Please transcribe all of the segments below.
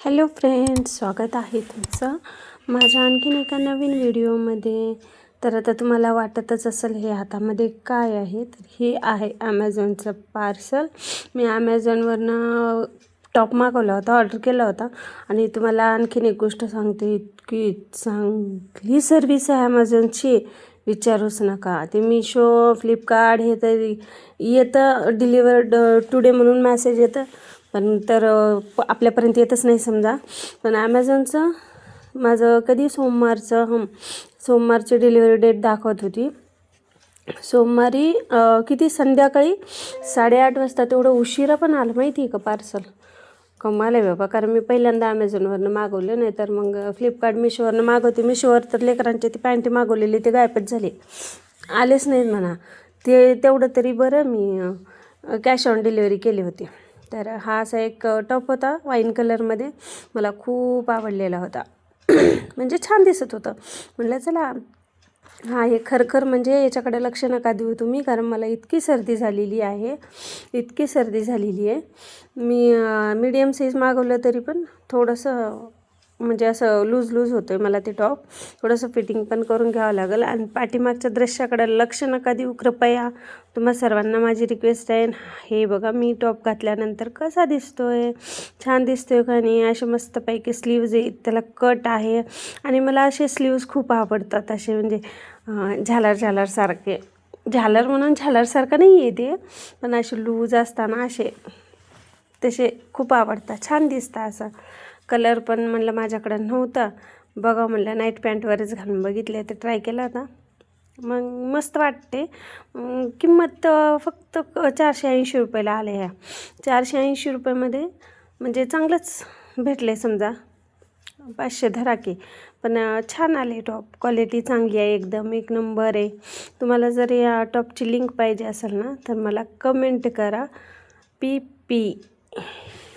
Hello friends, स्वागत आहे तुमचं माझ्या आणखीन एका नवीन व्हिडिओमध्ये. तर आता तुम्हाला वाटतच असेल हे हातामध्ये काय आहे. तर हे आहे ॲमेझॉनचं पार्सल. मी ॲमेझॉनवरनं टॉप मागवला होता, ऑर्डर केला होता. आणि तुम्हाला आणखीन एक गोष्ट सांगते, इतकी चांगली सर्विस आहे ॲमेझॉनची, विचारूच नका. ते मिशो, फ्लिपकार्ट हे तरी येतं डिलिवर्ड टुडे म्हणून मॅसेज येतं, पण तर आपल्यापर्यंत येतच नाही समजा. पण ॲमेझॉनचं माझं कधी सोमवारची डिलिव्हरी डेट दाखवत होती. सोमवारी किती संध्याकाळी 8:30 वाजता. तेवढं उशिरा पण आलं माहिती आहे का पार्सल. कमाल आहे बाबा. कारण मी पहिल्यांदा ॲमेझॉनवरनं मागवलं, नाही तर मग फ्लिपकार्ट मिशोवरनं मागवते. मिशोवर तर लेकरांचे ती पॅन्टी मागवलेली ते गायबच झाले, आलेच नाहीत म्हणा. ते तेवढं तरी बरं मी कॅश ऑन डिलिव्हरी केली होती. तर हा असा एक टॉप होता वाईन कलरमध्ये, मला खूप आवडलेला होता. म्हणजे छान दिसत होतं. म्हटलं चला हा हे खरखर म्हणजे याच्याकडे लक्ष नका देऊ तुम्ही, कारण मला इतकी सर्दी झालेली आहे. मी मीडियम साईज मागवलं तरी पण थोडंसं म्हणजे असं लूज होतं आहे मला ते टॉप. थोडंसं फिटिंग पण करून घ्यावं लागेल. आणि पाठीमागच्या दृश्याकडे लक्ष नका देऊ कृपया, तुम्हा सर्वांना माझी रिक्वेस्ट आहे. हे बघा मी टॉप घातल्यानंतर कसा दिसतो आहे, छान दिसतो आहे का नाही. असे मस्तपैकी स्लीव्ज आहेत, त्याला कट आहे. आणि मला असे स्लीव्ज खूप आवडतात, असे म्हणजे झालरसारखे. झालर म्हणून झालरसारखं नाही आहे ते, पण असे लूज असताना असे तसे खूप आवडतात, छान दिसतं. असं कलर पण म्हणलं माझ्याकडं नव्हता, बघा म्हणलं नाईट पॅन्टवरच घालून बघितले, ते ट्राय केला होता. मग मस्त वाटते. किंमत फक्त 480 रुपयाला आले. ह्या 480 रुपयामध्ये म्हणजे चांगलंच भेटले समजा. 500 धरा की, पण छान आले टॉप. क्वालिटी चांगली आहे, एकदम एक नंबर आहे. तुम्हाला जर या टॉपची लिंक पाहिजे असेल ना, तर मला कमेंट करा. PP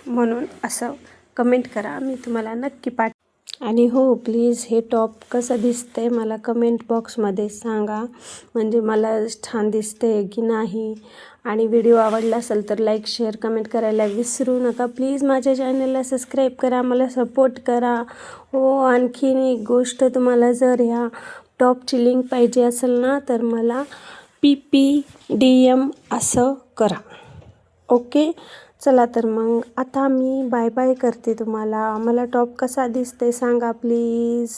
म्हणून असं कमेंट करा, मी तुम्हाला नक्की आणि हो प्लीज हे टॉप कसं दिसतंय मला कमेंट बॉक्समध्ये सांगा, म्हणजे मला छान दिसते की नाही. आणि व्हिडिओ आवडला असेल तर लाईक, शेअर, कमेंट करायला विसरू नका. प्लीज माझ्या चॅनलला सबस्क्राईब करा, मला सपोर्ट करा. हो, आणखीन एक गोष्ट, तुम्हाला जर ह्या टॉपची लिंक पाहिजे असेल ना, तर मला PPDM असं करा. ओके, चला तर मग आता मी बाय बाय करते तुम्हाला. मला टॉप कसा दिसते सांगा प्लीज.